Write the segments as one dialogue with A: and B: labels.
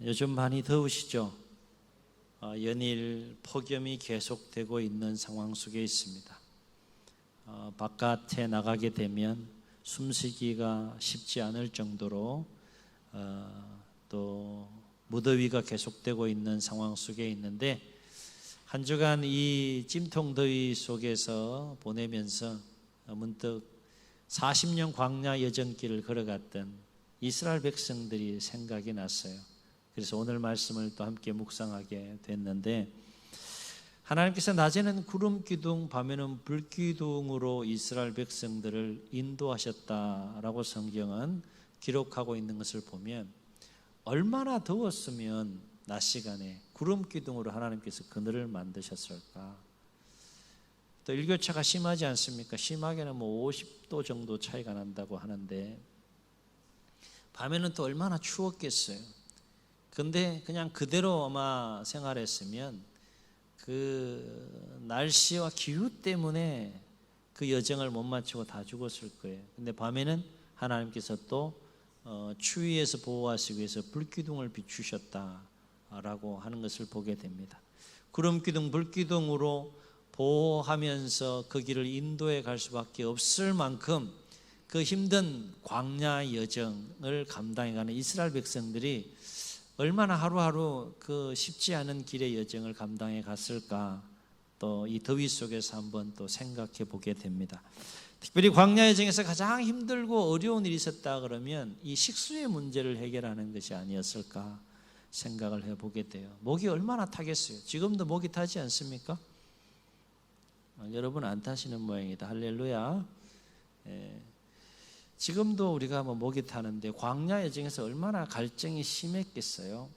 A: 요즘 많이 더우시죠? 연일 폭염이 계속되고 있는 상황 속에 있습니다. 바깥에 나가게 되면 숨쉬기가 쉽지 않을 정도로 또 무더위가 계속되고 있는 상황 속에 있는데, 한 주간 이 찜통더위 속에서 보내면서 문득 40년 광야 여정길을 걸어갔던 이스라엘 백성들이 생각이 났어요. 그래서 오늘 말씀을 또 함께 묵상하게 됐는데, 하나님께서 낮에는 구름 기둥, 밤에는 불 기둥으로 이스라엘 백성들을 인도하셨다라고 성경은 기록하고 있는 것을 보면, 얼마나 더웠으면 낮 시간에 구름 기둥으로 하나님께서 그늘을 만드셨을까? 또 일교차가 심하지 않습니까? 심하게는 50도 정도 차이가 난다고 하는데, 밤에는 또 얼마나 추웠겠어요. 근데 그냥 그대로 아마 생활했으면 그 날씨와 기후 때문에 그 여정을 못 마치고 다 죽었을 거예요. 근데 밤에는 하나님께서 또 추위에서 보호하시기 위해서 불기둥을 비추셨다라고 하는 것을 보게 됩니다. 구름기둥, 불기둥으로 보호하면서 그 길을 인도해 갈 수밖에 없을 만큼 그 힘든 광야 여정을 감당해가는 이스라엘 백성들이 얼마나 하루하루 그 쉽지 않은 길의 여정을 감당해 갔을까, 또 이 더위 속에서 한번 또 생각해 보게 됩니다. 특별히 광야 여정에서 가장 힘들고 어려운 일이 있었다 그러면 이 식수의 문제를 해결하는 것이 아니었을까 생각을 해보게 돼요. 목이 얼마나 타겠어요. 지금도 목이 타지 않습니까? 여러분 안 타시는 모양이다. 할렐루야. 지금도 우리가 목이 타는데 광야 여정에서 얼마나 갈증이 심했겠어요.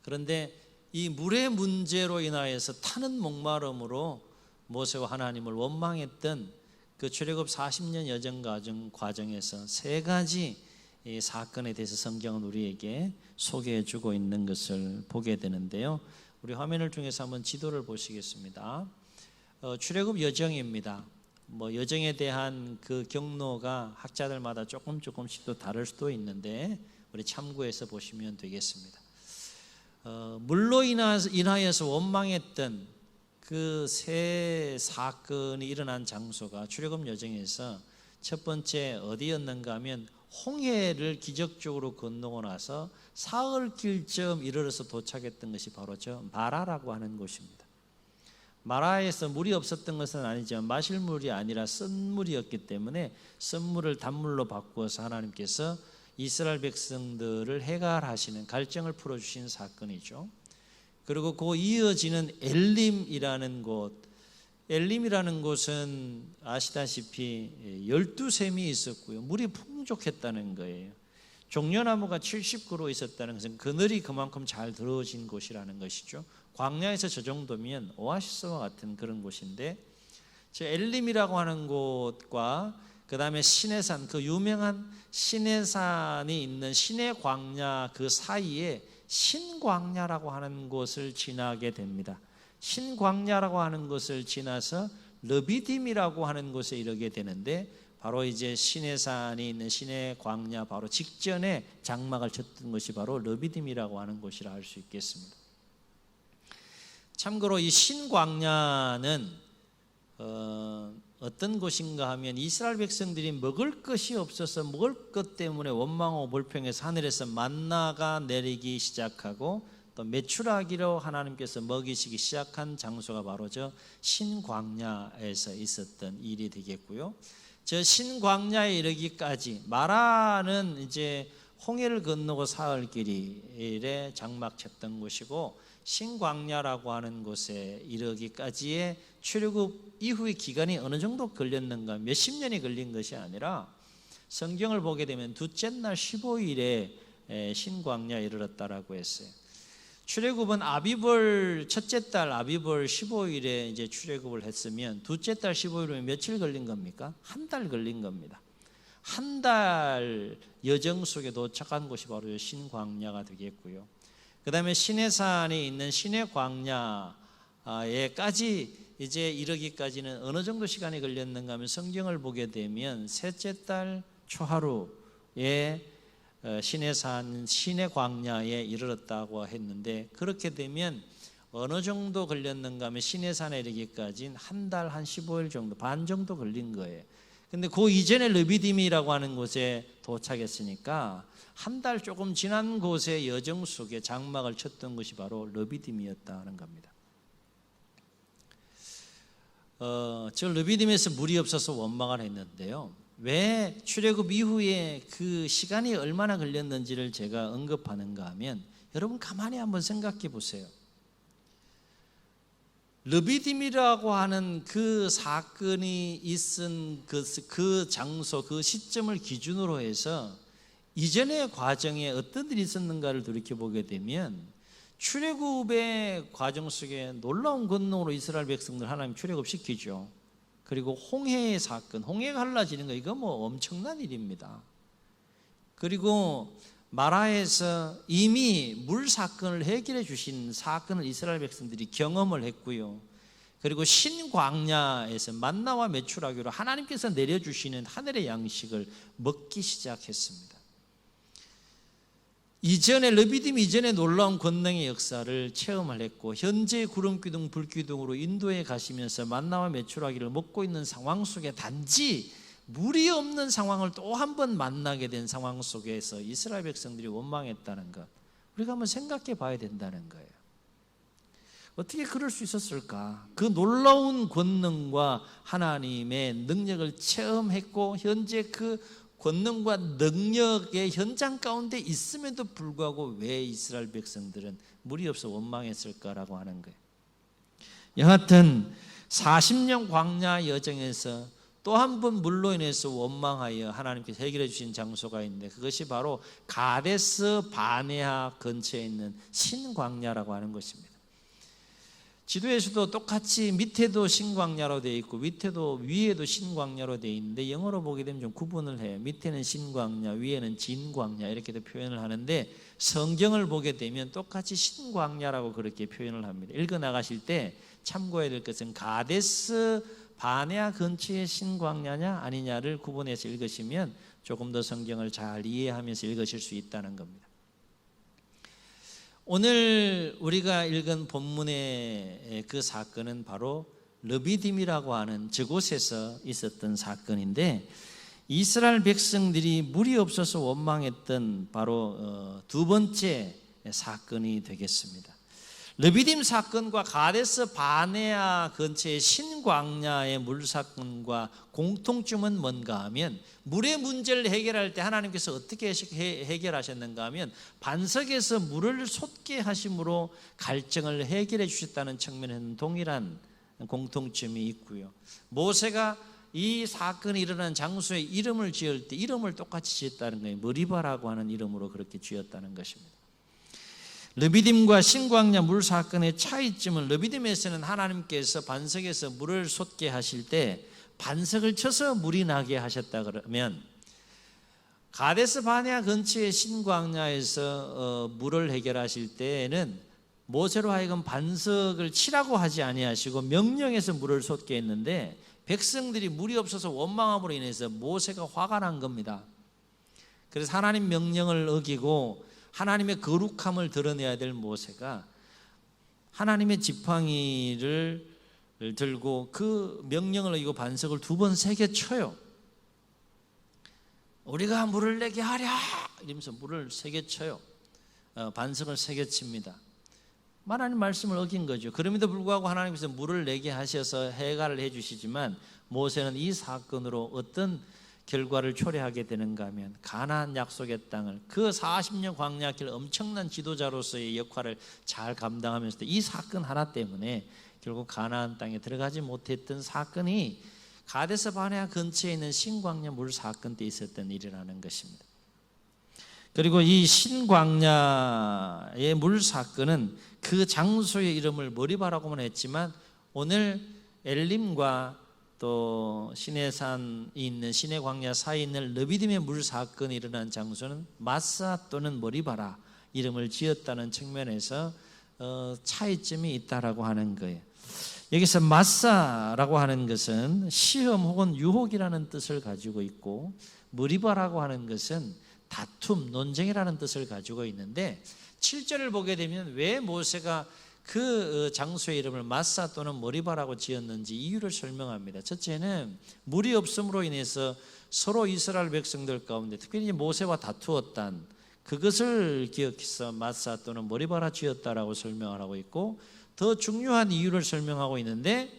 A: 그런데 이 물의 문제로 인하여서 타는 목마름으로 모세와 하나님을 원망했던 그 출애굽 40년 여정 과정에서 세 가지 이 사건에 대해서 성경은 우리에게 소개해 주고 있는 것을 보게 되는데요. 우리 화면을 통해서 한번 지도를 보시겠습니다. 출애굽 여정입니다. 여정에 대한 그 경로가 학자들마다 조금씩 또 다를 수도 있는데 우리 참고해서 보시면 되겠습니다. 물로 인하여서 원망했던 그 세 사건이 일어난 장소가 출애굽 여정에서 첫 번째 어디였는가 하면, 홍해를 기적적으로 건너고 나서 사흘길쯤 이르러서 도착했던 것이 바로 저 마라라고 하는 곳입니다. 마라에서 물이 없었던 것은 아니지만 마실 물이 아니라 쓴물이었기 때문에 쓴물을 단물로 바꾸어서 하나님께서 이스라엘 백성들을 해갈하시는, 갈증을 풀어주신 사건이죠. 그리고 그 이어지는 엘림이라는 곳, 엘림이라는 곳은 아시다시피 12샘이 있었고요, 물이 풍족했다는 거예요. 종려나무가 70그루 있었다는 것은 그늘이 그만큼 잘 들어진 곳이라는 것이죠. 광야에서 저 정도면 오아시스와 같은 그런 곳인데, 저 엘림이라고 하는 곳과 그 다음에 시내산, 그 유명한 시내산이 있는 시내광야 그 사이에 신광야라고 하는 곳을 지나게 됩니다. 신광야라고 하는 곳을 지나서 르비딤이라고 하는 곳에 이르게 되는데, 바로 이제 시내산이 있는 시내광야 바로 직전에 장막을 쳤던 것이 바로 르비딤이라고 하는 곳이라 할 수 있겠습니다. 참고로 이 신광야는 어떤 곳인가 하면, 이스라엘 백성들이 먹을 것이 없어서 먹을 것 때문에 원망하고 불평해서 하늘에서 만나가 내리기 시작하고 또 메추라기로 하나님께서 먹이시기 시작한 장소가 바로 저 신광야에서 있었던 일이 되겠고요. 저 신광야에 이르기까지, 마라는 이제 홍해를 건너고 사흘길에 장막 쳤던 곳이고, 신광야라고 하는 곳에 이르기까지의 출애굽 이후의 기간이 어느 정도 걸렸는가, 몇십 년이 걸린 것이 아니라 성경을 보게 되면 둘째 날 15일에 신광야에 이르렀다라고 했어요. 출애굽은 아비벌 첫째 달 아비벌 15일에 이제 출애굽을 했으면 둘째 달 15일이면 며칠 걸린 겁니까? 한 달 걸린 겁니다. 한 달 여정 속에 도착한 곳이 바로 신광야가 되겠고요. 그 다음에 시내산이 있는 시내광야에까지 이제 이르기까지는 어느 정도 시간이 걸렸는가 하면, 성경을 보게 되면 셋째 달 초하루에 시내산 시내 광야에 이르렀다고 했는데, 그렇게 되면 어느 정도 걸렸는가 하면 시내산에 이르기까지는 한 달 한 15일 정도, 반 정도 걸린 거예요. 근데 그 이전에 르비딤이라고 하는 곳에 도착했으니까 한 달 조금 지난 곳의 여정 속에 장막을 쳤던 것이 바로 르비딤이었다는 겁니다. 저 르비딤에서 물이 없어서 원망을 했는데요. 왜 출애굽 이후에 그 시간이 얼마나 걸렸는지를 제가 언급하는가 하면, 여러분 가만히 한번 생각해 보세요. 르비딤이라고 하는 그 사건이 있은 그 장소, 그 시점을 기준으로 해서 이전의 과정에 어떤 일이 있었는가를 돌이켜보게 되면, 출애굽의 과정 속에 놀라운 권능으로 이스라엘 백성들 하나님 출애굽시키죠. 그리고 홍해의 사건, 홍해가 갈라지는 거, 이거 뭐 엄청난 일입니다. 그리고 마라에서 이미 물 사건을 해결해 주신 사건을 이스라엘 백성들이 경험을 했고요. 그리고 신광야에서 만나와 메추라기로 하나님께서 내려주시는 하늘의 양식을 먹기 시작했습니다. 이전에 르비딤 이전에 놀라운 권능의 역사를 체험을 했고, 현재 구름기둥 불기둥으로 인도에 가시면서 만나와 메추라기를 먹고 있는 상황 속에 단지 물이 없는 상황을 또 한 번 만나게 된 상황 속에서 이스라엘 백성들이 원망했다는 것, 우리가 한번 생각해 봐야 된다는 거예요. 어떻게 그럴 수 있었을까? 그 놀라운 권능과 하나님의 능력을 체험했고, 현재 그 권능과 능력의 현장 가운데 있음에도 불구하고 왜 이스라엘 백성들은 물이 없어 원망했을까라고 하는 거예요. 여하튼 40년 광야 여정에서 또 한 번 물로 인해서 원망하여 하나님께서 해결해 주신 장소가 있는데, 그것이 바로 가데스 바네아 근처에 있는 신광야라고 하는 것입니다. 지도에서도 똑같이 밑에도 신광야로 되어 있고 위에도 신광야로 되어 있는데, 영어로 보게 되면 좀 구분을 해요. 밑에는 신광야, 위에는 진광야 이렇게도 표현을 하는데, 성경을 보게 되면 똑같이 신광야라고 그렇게 표현을 합니다. 읽어 나가실 때 참고해야 될 것은 가데스 바네아 근처의 신광야냐 아니냐를 구분해서 읽으시면 조금 더 성경을 잘 이해하면서 읽으실 수 있다는 겁니다. 오늘 우리가 읽은 본문의 그 사건은 바로 르비딤이라고 하는 저곳에서 있었던 사건인데, 이스라엘 백성들이 물이 없어서 원망했던 바로 두 번째 사건이 되겠습니다. 르비딤 사건과 가데스 바네아 근처의 신광야의 물 사건과 공통점은 뭔가 하면, 물의 문제를 해결할 때 하나님께서 어떻게 해결하셨는가 하면, 반석에서 물을 솟게 하심으로 갈증을 해결해 주셨다는 측면에는 동일한 공통점이 있고요. 모세가 이 사건이 일어난 장소에 이름을 지을 때 이름을 똑같이 지었다는 거예요. 머리바라고 하는 이름으로 그렇게 지었다는 것입니다. 르비딤과 신광야 물 사건의 차이점은, 르비딤에서는 하나님께서 반석에서 물을 솟게 하실 때 반석을 쳐서 물이 나게 하셨다 그러면, 가데스 바네아 근처의 신광야에서 물을 해결하실 때에는 모세로 하여금 반석을 치라고 하지 아니하시고 명령해서 물을 솟게 했는데, 백성들이 물이 없어서 원망함으로 인해서 모세가 화가 난 겁니다. 그래서 하나님 명령을 어기고 하나님의 거룩함을 드러내야 될 모세가 하나님의 지팡이를 들고 그 명령을 어기고 반석을 두 번 세게 쳐요. 우리가 물을 내게 하랴 이러면서 물을 세게 쳐요. 반석을 세게 칩니다. 하나님 말씀을 어긴 거죠. 그럼에도 불구하고 하나님께서 물을 내게 하셔서 해결을 해주시지만, 모세는 이 사건으로 어떤 결과를 초래하게 되는가 하면, 가나안 약속의 땅을, 그 40년 광야길 엄청난 지도자로서의 역할을 잘 감당하면서도 이 사건 하나 때문에 결국 가나안 땅에 들어가지 못했던 사건이 가데스 바네아 근처에 있는 신광야 물 사건 때 있었던 일이라는 것입니다. 그리고 이 신광야의 물 사건은 그 장소의 이름을 머리바라고만 했지만, 오늘 엘림과 또 시내산이 있는 시내광야 사이에 있는 르비딤의 물 사건이 일어난 장소는 마사 또는 머리바라 이름을 지었다는 측면에서 차이점이 있다라고 하는 거예요. 여기서 마사라고 하는 것은 시험 혹은 유혹이라는 뜻을 가지고 있고, 머리바라고 하는 것은 다툼, 논쟁이라는 뜻을 가지고 있는데 7절을 보게 되면 왜 모세가 그 장소의 이름을 마사 또는 머리바라고 지었는지 이유를 설명합니다. 첫째는 물이 없음으로 인해서 서로 이스라엘 백성들 가운데 특별히 모세와 다투었단 그것을 기억해서 마사 또는 머리바라 지었다라고 설명을 하고 있고, 더 중요한 이유를 설명하고 있는데,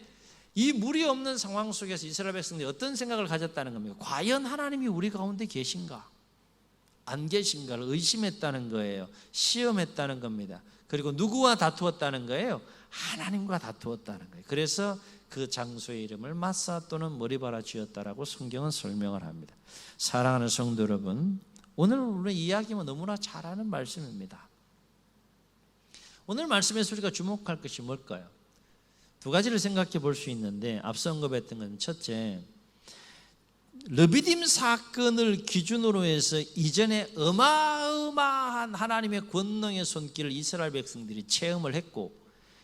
A: 이 물이 없는 상황 속에서 이스라엘 백성들이 어떤 생각을 가졌다는 겁니까? 과연 하나님이 우리 가운데 계신가 안 계신가를 의심했다는 거예요. 시험했다는 겁니다. 그리고 누구와 다투었다는 거예요? 하나님과 다투었다는 거예요. 그래서 그 장소의 이름을 마사 또는 머리바라 지었다라고 성경은 설명을 합니다. 사랑하는 성도 여러분, 오늘 우리 이야기는 너무나 잘 아는 말씀입니다. 오늘 말씀에서 우리가 주목할 것이 뭘까요? 두 가지를 생각해 볼 수 있는데, 앞서 언급했던 건 첫째, 르비딤 사건을 기준으로 해서 이전에 어마어마한 하나님의 권능의 손길을 이스라엘 백성들이 체험을 했고,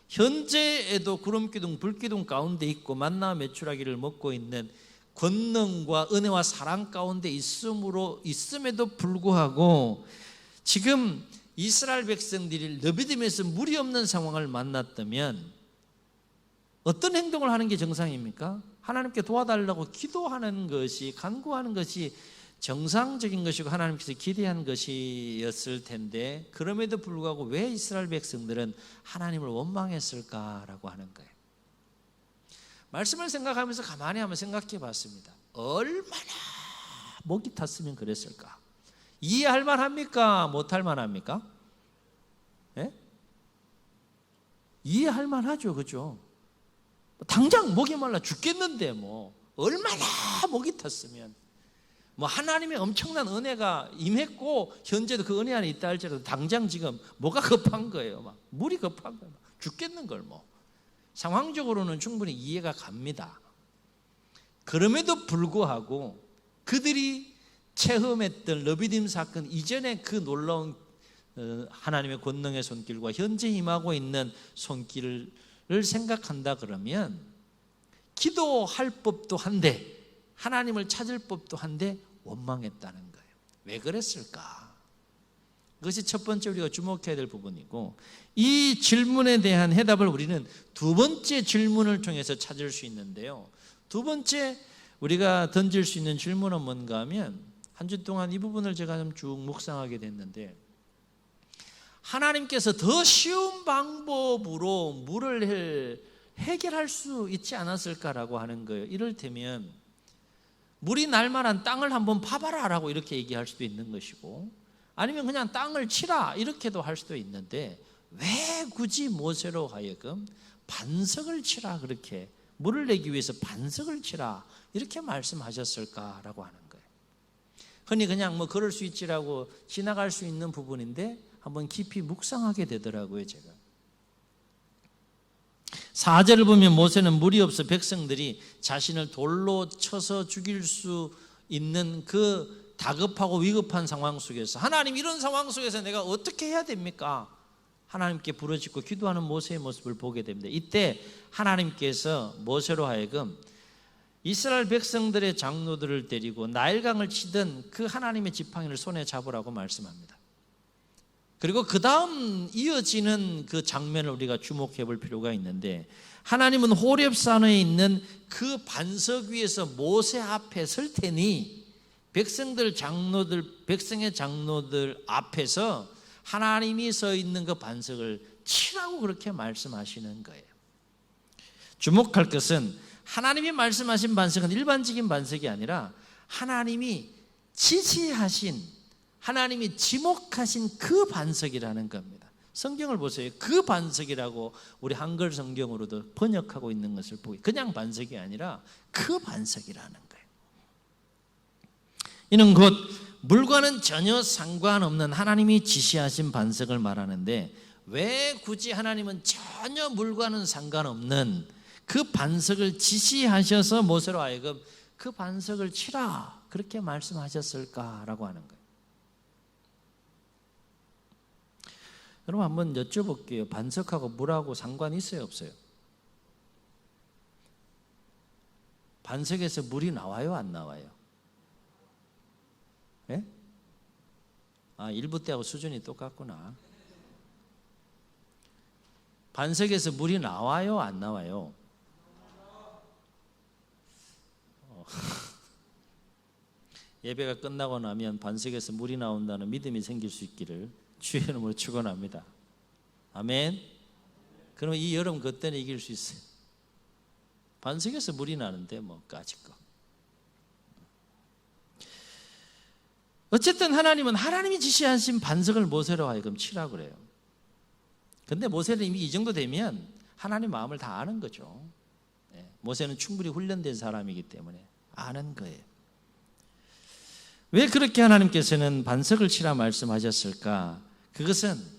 A: 현재에도 구름기둥 불기둥 가운데 있고 만나 메추라기를 먹고 있는 권능과 은혜와 사랑 가운데 있음에도 불구하고 지금 이스라엘 백성들이 르비딤에서 물이 없는 상황을 만났다면 어떤 행동을 하는 게 정상입니까? 하나님께 도와달라고 기도하는 것이, 간구하는 것이 정상적인 것이고 하나님께서 기대한 것이었을 텐데, 그럼에도 불구하고 왜 이스라엘 백성들은 하나님을 원망했을까라고 하는 거예요. 말씀을 생각하면서 가만히 한번 생각해 봤습니다. 얼마나 목이 탔으면 그랬을까? 이해할 만합니까? 못할 만합니까? 네? 이해할 만하죠, 그죠? 당장 목이 말라 죽겠는데 뭐 얼마나 목이 탔으면, 뭐 하나님의 엄청난 은혜가 임했고 현재도 그 은혜 안에 있다 할지라도 당장 지금 뭐가 급한 거예요. 막 물이 급한 거예요. 막 죽겠는 걸 뭐. 상황적으로는 충분히 이해가 갑니다. 그럼에도 불구하고 그들이 체험했던 르비딤 사건 이전에 그 놀라운 하나님의 권능의 손길과 현재 임하고 있는 손길을 생각한다 그러면 기도할 법도 한데 하나님을 찾을 법도 한데 원망했다는 거예요. 왜 그랬을까? 그것이 첫 번째 우리가 주목해야 될 부분이고, 이 질문에 대한 해답을 우리는 두 번째 질문을 통해서 찾을 수 있는데요. 두 번째 우리가 던질 수 있는 질문은 뭔가 하면, 한 주 동안 이 부분을 제가 좀 쭉 묵상하게 됐는데, 하나님께서 더 쉬운 방법으로 물을 해결할 수 있지 않았을까라고 하는 거예요. 이를테면 물이 날 만한 땅을 한번 파봐라 라고 이렇게 얘기할 수도 있는 것이고, 아니면 그냥 땅을 치라 이렇게도 할 수도 있는데, 왜 굳이 모세로 하여금 반석을 치라, 그렇게 물을 내기 위해서 반석을 치라 이렇게 말씀하셨을까라고 하는 거예요. 흔히 그냥 뭐 그럴 수 있지라고 지나갈 수 있는 부분인데 한번 깊이 묵상하게 되더라고요. 제가 4절을 보면 모세는 물이 없어 백성들이 자신을 돌로 쳐서 죽일 수 있는 그 다급하고 위급한 상황 속에서, 하나님 이런 상황 속에서 내가 어떻게 해야 됩니까? 하나님께 부르짖고 기도하는 모세의 모습을 보게 됩니다. 이때 하나님께서 모세로 하여금 이스라엘 백성들의 장로들을 데리고 나일강을 치던 그 하나님의 지팡이를 손에 잡으라고 말씀합니다. 그리고 그 다음 이어지는 그 장면을 우리가 주목해 볼 필요가 있는데, 하나님은 호렙산에 있는 그 반석 위에서 모세 앞에 설 테니 백성의 장로들 앞에서 하나님이 서 있는 그 반석을 치라고 그렇게 말씀하시는 거예요. 주목할 것은 하나님이 말씀하신 반석은 일반적인 반석이 아니라 하나님이 지시하신, 하나님이 지목하신 그 반석이라는 겁니다. 성경을 보세요. 그 반석이라고 우리 한글 성경으로도 번역하고 있는 것을 보기, 그냥 반석이 아니라 그 반석이라는 거예요. 이는 곧 물과는 전혀 상관없는 하나님이 지시하신 반석을 말하는데, 왜 굳이 하나님은 전혀 물과는 상관없는 그 반석을 지시하셔서 모세로 하여금 그 반석을 치라 그렇게 말씀하셨을까라고 하는 거예요. 여러분 한번 여쭤볼게요. 반석하고 물하고 상관이 있어요, 없어요? 반석에서 물이 나와요, 안 나와요? 예? 일부 때하고 수준이 똑같구나. 반석에서 물이 나와요, 안 나와요? 예배가 끝나고 나면 반석에서 물이 나온다는 믿음이 생길 수 있기를 주의 이름으로 축원합니다. 아멘. 그러면 이 여름 그때는 이길 수 있어요. 반석에서 물이 나는데 뭐 까짓 거. 어쨌든 하나님은 하나님이 지시하신 반석을 모세로 하여금 치라고 그래요. 근데 모세는 이미 이 정도 되면 하나님 마음을 다 아는 거죠. 모세는 충분히 훈련된 사람이기 때문에 아는 거예요. 왜 그렇게 하나님께서는 반석을 치라 말씀하셨을까? 그것은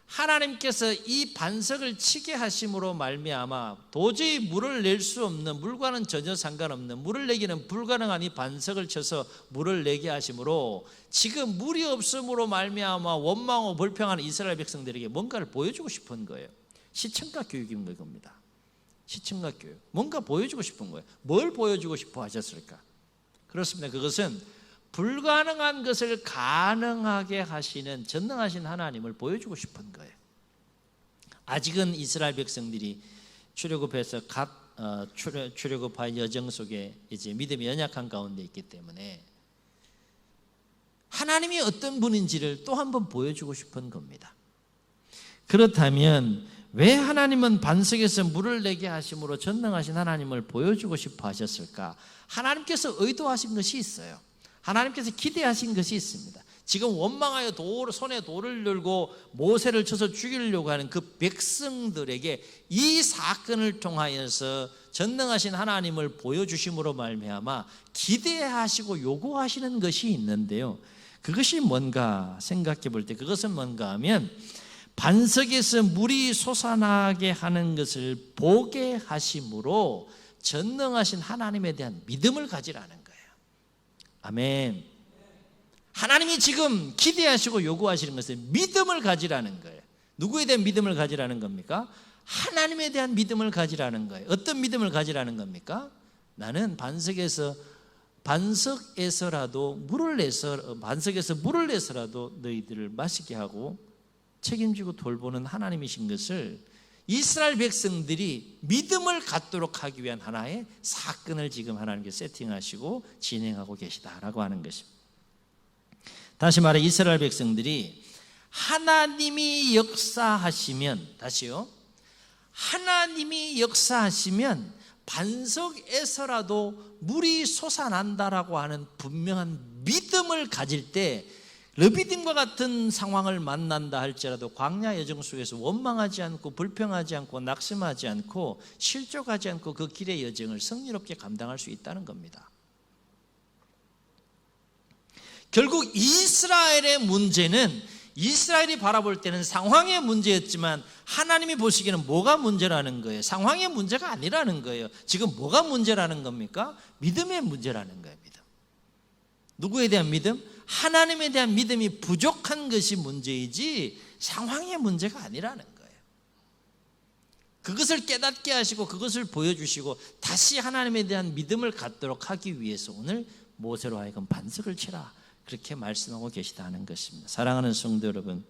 A: 하나님께서 이 반석을 치게 하심으로 말미암아 도저히 물을 낼 수 없는, 물과는 전혀 상관없는, 물을 내기는 불가능한 이 반석을 쳐서 물을 내게 하심으로 지금 물이 없음으로 말미암아 원망하고 불평하는 이스라엘 백성들에게 뭔가를 보여주고 싶은 거예요. 시청각 교육인 겁니다. 시청각 교육. 뭔가 보여주고 싶은 거예요. 뭘 보여주고 싶어 하셨을까? 그렇습니다. 그것은 불가능한 것을 가능하게 하시는 전능하신 하나님을 보여주고 싶은 거예요. 아직은 이스라엘 백성들이 출애굽해서 출애굽할 여정 속에 이제 믿음이 연약한 가운데 있기 때문에 하나님이 어떤 분인지를 또 한 번 보여주고 싶은 겁니다. 그렇다면 왜 하나님은 반석에서 물을 내게 하심으로 전능하신 하나님을 보여주고 싶어 하셨을까? 하나님께서 의도하신 것이 있어요. 하나님께서 기대하신 것이 있습니다. 지금 원망하여 손에 돌을 들고 모세를 쳐서 죽이려고 하는 그 백성들에게 이 사건을 통하여서 전능하신 하나님을 보여주심으로 말미암아 기대하시고 요구하시는 것이 있는데요. 그것이 뭔가 생각해 볼 때 그것은 뭔가 하면 반석에서 물이 솟아나게 하는 것을 보게 하심으로 전능하신 하나님에 대한 믿음을 가지라는 거예요. 아멘. 하나님이 지금 기대하시고 요구하시는 것은 믿음을 가지라는 거예요. 누구에 대한 믿음을 가지라는 겁니까? 하나님에 대한 믿음을 가지라는 거예요. 어떤 믿음을 가지라는 겁니까? 나는 반석에서 물을 내서라도 너희들을 마시게 하고 책임지고 돌보는 하나님이신 것을 이스라엘 백성들이 믿음을 갖도록 하기 위한 하나의 사건을 지금 하나님께서 세팅하시고 진행하고 계시다라고 하는 것입니다. 다시 말해 이스라엘 백성들이 하나님이 역사하시면, 다시요, 하나님이 역사하시면 반석에서라도 물이 솟아난다라고 하는 분명한 믿음을 가질 때 르비딤과 같은 상황을 만난다 할지라도 광야 여정 속에서 원망하지 않고 불평하지 않고 낙심하지 않고 실족하지 않고 그 길의 여정을 승리롭게 감당할 수 있다는 겁니다. 결국 이스라엘의 문제는 이스라엘이 바라볼 때는 상황의 문제였지만 하나님이 보시기에는 뭐가 문제라는 거예요? 상황의 문제가 아니라는 거예요. 지금 뭐가 문제라는 겁니까? 믿음의 문제라는 거예요. 믿음. 누구에 대한 믿음? 하나님에 대한 믿음이 부족한 것이 문제이지 상황의 문제가 아니라는 거예요. 그것을 깨닫게 하시고 그것을 보여주시고 다시 하나님에 대한 믿음을 갖도록 하기 위해서 오늘 모세로 하여금 반석을 치라 그렇게 말씀하고 계시다는 것입니다. 사랑하는 성도 여러분,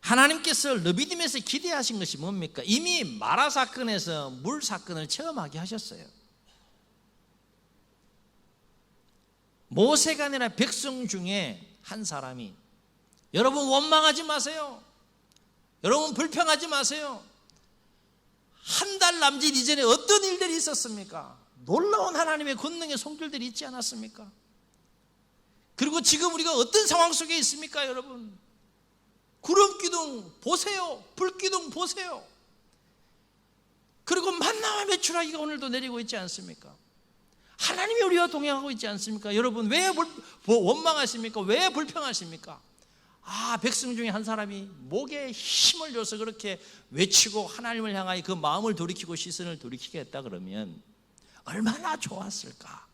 A: 하나님께서 르비딤에서 기대하신 것이 뭡니까? 이미 마라 사건에서 물 사건을 체험하게 하셨어요. 모세가 아니라 백성 중에 한 사람이, 여러분 원망하지 마세요, 여러분 불평하지 마세요, 한 달 남짓 이전에 어떤 일들이 있었습니까? 놀라운 하나님의 권능의 손길들이 있지 않았습니까? 그리고 지금 우리가 어떤 상황 속에 있습니까? 여러분, 구름 기둥 보세요, 불 기둥 보세요. 그리고 만나와 메추라기가 오늘도 내리고 있지 않습니까? 하나님이 우리와 동행하고 있지 않습니까? 여러분, 왜 원망하십니까? 왜 불평하십니까? 백성 중에 한 사람이 목에 힘을 줘서 그렇게 외치고 하나님을 향하여 그 마음을 돌이키고 시선을 돌이키게 했다 그러면 얼마나 좋았을까?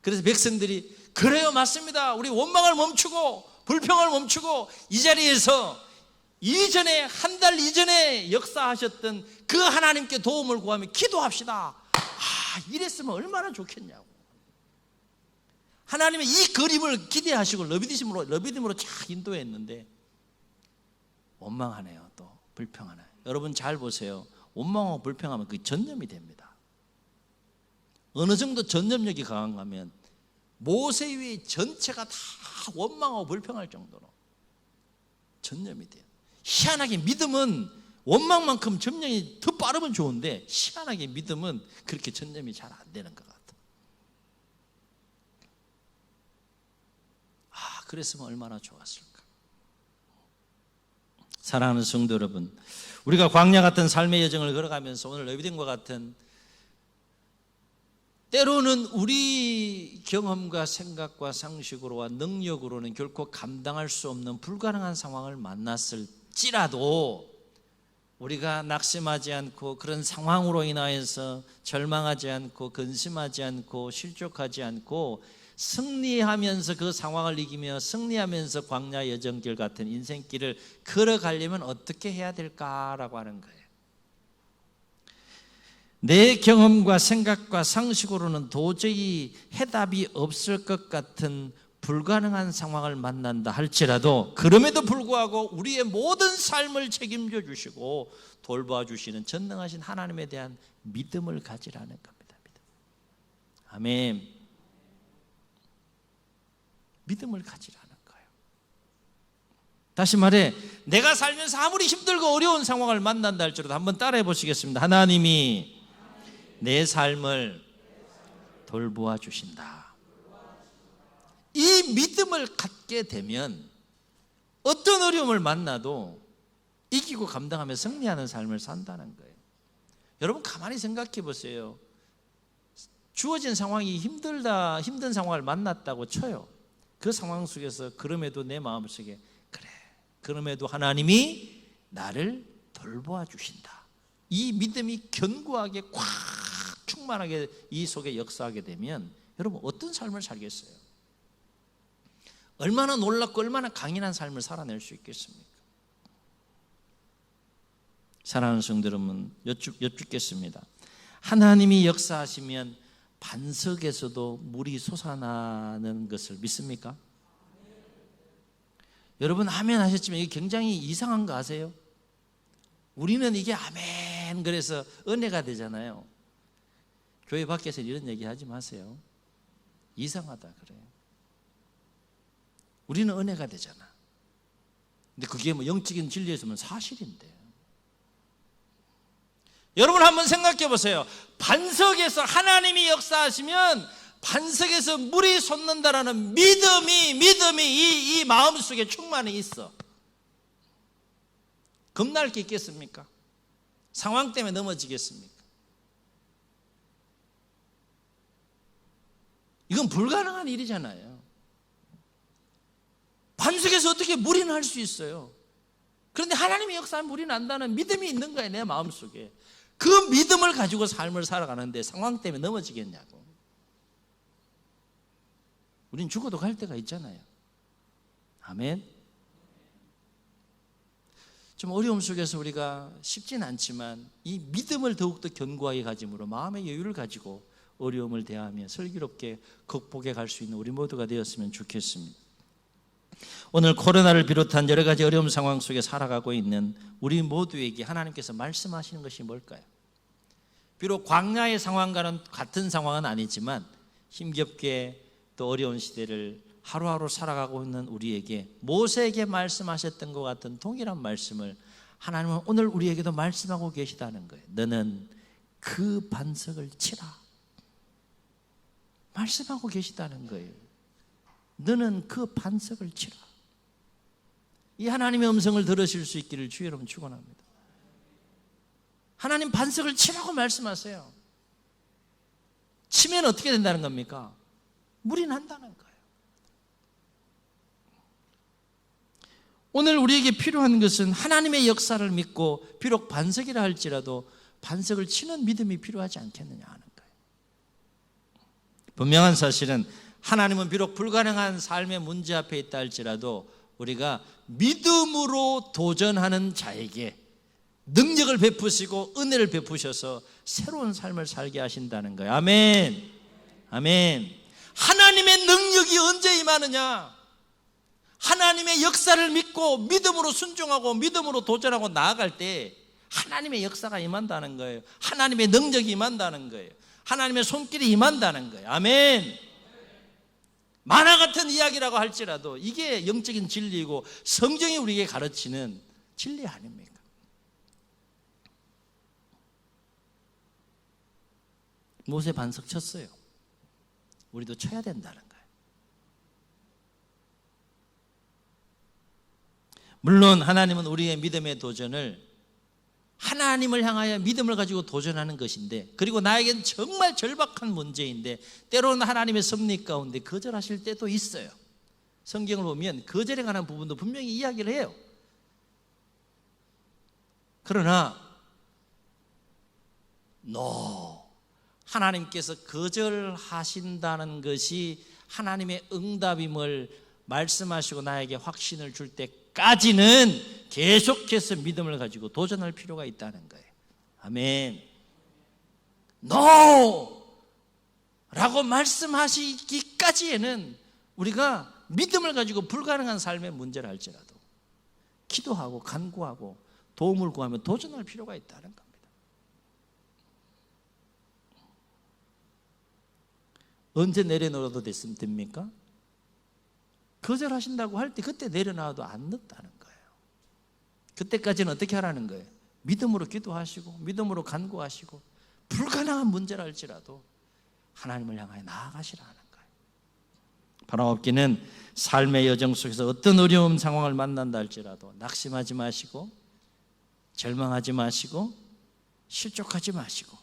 A: 그래서 백성들이 그래요, 맞습니다, 우리 원망을 멈추고 불평을 멈추고 이 자리에서 이전에 한 달 이전에 역사하셨던 그 하나님께 도움을 구하며 기도합시다. 이랬으면 얼마나 좋겠냐고. 하나님의 이 그림을 기대하시고 러비딤으로 쫙 인도했는데 원망하네요. 또 불평하네요. 여러분 잘 보세요. 원망하고 불평하면 그게 전염이 됩니다. 어느 정도 전염력이 강하면 모세 위에 전체가 다 원망하고 불평할 정도로 전염이 돼요. 희한하게 믿음은 원망만큼 전염이 더 빠르면 좋은데 희한하게 믿음은 그렇게 전염이 잘 안 되는 것 같아요. 그랬으면 얼마나 좋았을까. 사랑하는 성도 여러분, 우리가 광야 같은 삶의 여정을 걸어가면서 오늘 러비딤과 같은 때로는 우리 경험과 생각과 상식으로와 능력으로는 결코 감당할 수 없는 불가능한 상황을 만났을지라도 우리가 낙심하지 않고 그런 상황으로 인하여서 절망하지 않고 근심하지 않고 실족하지 않고 승리하면서 그 상황을 이기며 승리하면서 광야 여정길 같은 인생길을 걸어가려면 어떻게 해야 될까라고 하는 거예요. 내 경험과 생각과 상식으로는 도저히 해답이 없을 것 같은 불가능한 상황을 만난다 할지라도 그럼에도 불구하고 우리의 모든 삶을 책임져 주시고 돌봐 주시는 전능하신 하나님에 대한 믿음을 가지라는 겁니다. 아멘. 믿음을 가지라는 거예요. 다시 말해, 내가 살면서 아무리 힘들고 어려운 상황을 만난다 할지라도 한번 따라해 보시겠습니다. 하나님이 내 삶을 돌보아 주신다. 이 믿음을 갖게 되면 어떤 어려움을 만나도 이기고 감당하며 승리하는 삶을 산다는 거예요. 여러분 가만히 생각해 보세요. 주어진 상황이 힘든 상황을 만났다고 쳐요. 그 상황 속에서 그럼에도 내 마음속에 그래, 그럼에도 하나님이 나를 돌보아 주신다. 이 믿음이 견고하게 꽉 충만하게 이 속에 역사하게 되면 여러분 어떤 삶을 살겠어요? 얼마나 놀랍고 얼마나 강인한 삶을 살아낼 수 있겠습니까? 사랑하는 성도 여러분, 여쭙겠습니다. 하나님이 역사하시면 반석에서도 물이 솟아나는 것을 믿습니까? 여러분 아멘 하셨지만 이게 굉장히 이상한 거 아세요? 우리는 이게 아멘 그래서 은혜가 되잖아요. 교회 밖에서 이런 얘기 하지 마세요. 이상하다 그래요. 우리는 은혜가 되잖아. 근데 그게 뭐 영적인 진리에서는 사실인데. 여러분 한번 생각해 보세요. 반석에서 하나님이 역사하시면 반석에서 물이 솟는다라는 믿음이 이 마음속에 충만히 있어. 겁날 게 있겠습니까? 상황 때문에 넘어지겠습니까? 이건 불가능한 일이잖아요. 반석에서 어떻게 물이 날 수 있어요? 그런데 하나님의 역사하면 물이 난다는 믿음이 있는 거예요. 내 마음속에. 그 믿음을 가지고 삶을 살아가는데 상황 때문에 넘어지겠냐고. 우린 죽어도 갈 때가 있잖아요. 아멘. 좀 어려움 속에서 우리가 쉽진 않지만 이 믿음을 더욱더 견고하게 가짐으로 마음의 여유를 가지고 어려움을 대하며 슬기롭게 극복해 갈 수 있는 우리 모두가 되었으면 좋겠습니다. 오늘 코로나를 비롯한 여러 가지 어려운 상황 속에 살아가고 있는 우리 모두에게 하나님께서 말씀하시는 것이 뭘까요? 비록 광야의 상황과는 같은 상황은 아니지만 힘겹게 또 어려운 시대를 하루하루 살아가고 있는 우리에게 모세에게 말씀하셨던 것 같은 동일한 말씀을 하나님은 오늘 우리에게도 말씀하고 계시다는 거예요. 너는 그 반석을 치라. 말씀하고 계시다는 거예요. 너는 그 반석을 치라. 이 하나님의 음성을 들으실 수 있기를 주의 이름 축원합니다. 하나님 반석을 치라고 말씀하세요. 치면 어떻게 된다는 겁니까? 물이 난다는 거예요. 오늘 우리에게 필요한 것은 하나님의 역사를 믿고 비록 반석이라 할지라도 반석을 치는 믿음이 필요하지 않겠느냐 하는 거예요. 분명한 사실은 하나님은 비록 불가능한 삶의 문제 앞에 있다 할지라도 우리가 믿음으로 도전하는 자에게 능력을 베푸시고 은혜를 베푸셔서 새로운 삶을 살게 하신다는 거예요. 아멘. 아멘. 하나님의 능력이 언제 임하느냐? 하나님의 역사를 믿고 믿음으로 순종하고 믿음으로 도전하고 나아갈 때 하나님의 역사가 임한다는 거예요. 하나님의 능력이 임한다는 거예요. 하나님의 손길이 임한다는 거예요. 아멘. 만화 같은 이야기라고 할지라도 이게 영적인 진리이고 성경이 우리에게 가르치는 진리 아닙니까? 모세 반석 쳤어요. 우리도 쳐야 된다는 거예요. 물론 하나님은 우리의 믿음의 도전을 하나님을 향하여 믿음을 가지고 도전하는 것인데, 그리고 나에겐 정말 절박한 문제인데 때로는 하나님의 섭리 가운데 거절하실 때도 있어요. 성경을 보면 거절에 관한 부분도 분명히 이야기를 해요. 그러나 하나님께서 거절하신다는 것이 하나님의 응답임을 말씀하시고 나에게 확신을 줄 때까지는 계속해서 믿음을 가지고 도전할 필요가 있다는 거예요. 아멘. 라고 말씀하시기까지에는 우리가 믿음을 가지고 불가능한 삶의 문제를 할지라도 기도하고 간구하고 도움을 구하며 도전할 필요가 있다는 겁니다. 언제 내려놓아도 됐으면 됩니까? 거절하신다고 할 때 그때 내려놔도 안 늦다는 거예요. 그때까지는 어떻게 하라는 거예요? 믿음으로 기도하시고 믿음으로 간구하시고 불가능한 문제라 할지라도 하나님을 향하여 나아가시라는 거예요. 바라옵기는 삶의 여정 속에서 어떤 어려움 상황을 만난다 할지라도 낙심하지 마시고 절망하지 마시고 실족하지 마시고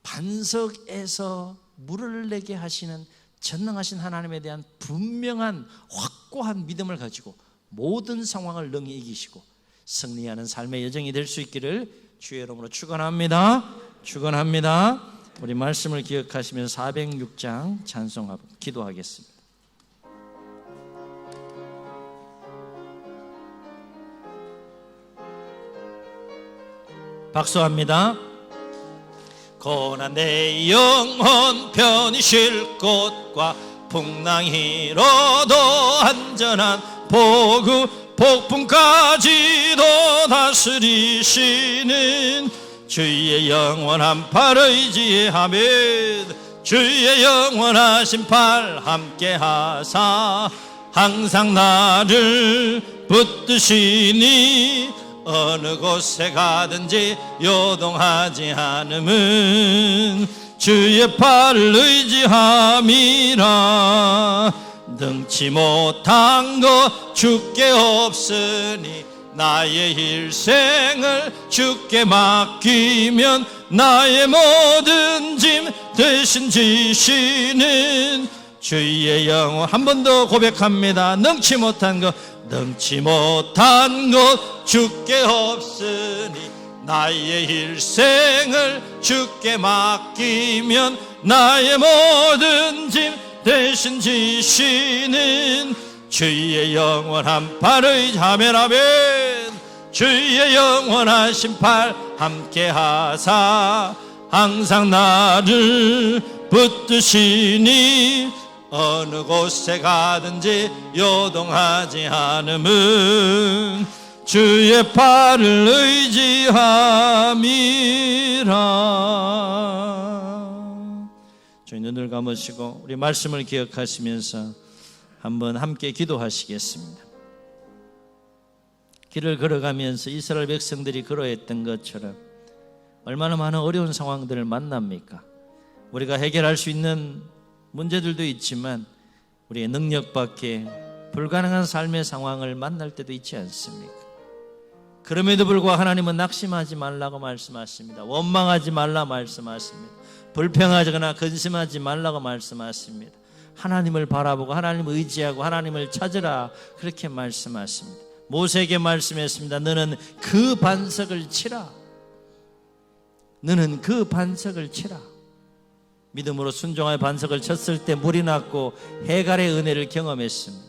A: 반석에서 물을 내게 하시는 전능하신 하나님에 대한 분명한 확고한 믿음을 가지고 모든 상황을 능히 이기시고 승리하는 삶의 여정이 될 수 있기를 주의 이름으로 축원합니다. 축원합니다. 우리 말씀을 기억하시면서 406장 찬송하고 기도하겠습니다. 박수합니다. 고난 내 영혼 편히 쉴 곳과 풍랑이로도 안전한 보급 폭풍까지도 다스리시는 주의 영원한 팔 의지하며 주의 영원하신 팔 함께하사 항상 나를 붙드시니 어느 곳에 가든지 요동하지 않음은 주의 팔을 의지함이라. 능치 못한 것 주께 없으니 나의 일생을 주께 맡기면 나의 모든 짐 대신 지시는 주의 영원. 한 번 더 고백합니다. 능치 못한 것 주께 없으니 나의 일생을 주께 맡기면 나의 모든 짐 대신 지시는 주의 영원한 팔 의지하면 주의 영원하신 팔 함께하사 항상 나를 붙드시니 어느 곳에 가든지 요동하지 않음은 주의 팔을 의지함이라. 저희 눈을 감으시고 우리 말씀을 기억하시면서 한번 함께 기도하시겠습니다. 길을 걸어가면서 이스라엘 백성들이 걸어했던 것처럼 얼마나 많은 어려운 상황들을 만납니까? 우리가 해결할 수 있는 문제들도 있지만 우리의 능력 밖에 불가능한 삶의 상황을 만날 때도 있지 않습니까? 그럼에도 불구하고 하나님은 낙심하지 말라고 말씀하십니다. 원망하지 말라 말씀하십니다. 불평하거나 근심하지 말라고 말씀하십니다. 하나님을 바라보고 하나님을 의지하고 하나님을 찾으라 그렇게 말씀하십니다. 모세에게 말씀했습니다. 너는 그 반석을 치라. 너는 그 반석을 치라. 믿음으로 순종하여 반석을 쳤을 때 물이 났고 해갈의 은혜를 경험했습니다.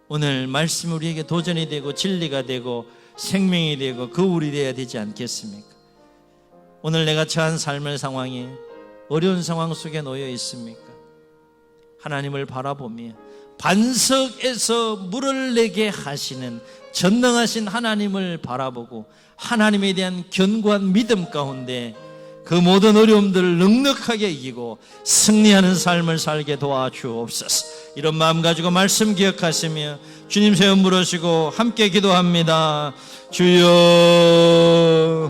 A: 오늘 말씀 우리에게 도전이 되고 진리가 되고 생명이 되고 거울이 되어야 되지 않겠습니까? 오늘 내가 처한 삶의 상황이 어려운 상황 속에 놓여 있습니까? 하나님을 바라보며 반석에서 물을 내게 하시는 전능하신 하나님을 바라보고 하나님에 대한 견고한 믿음 가운데 그 모든 어려움들을 넉넉하게 이기고 승리하는 삶을 살게 도와주옵소서. 이런 마음 가지고 말씀 기억하시며 주님 세움 부르시고 함께 기도합니다. 주여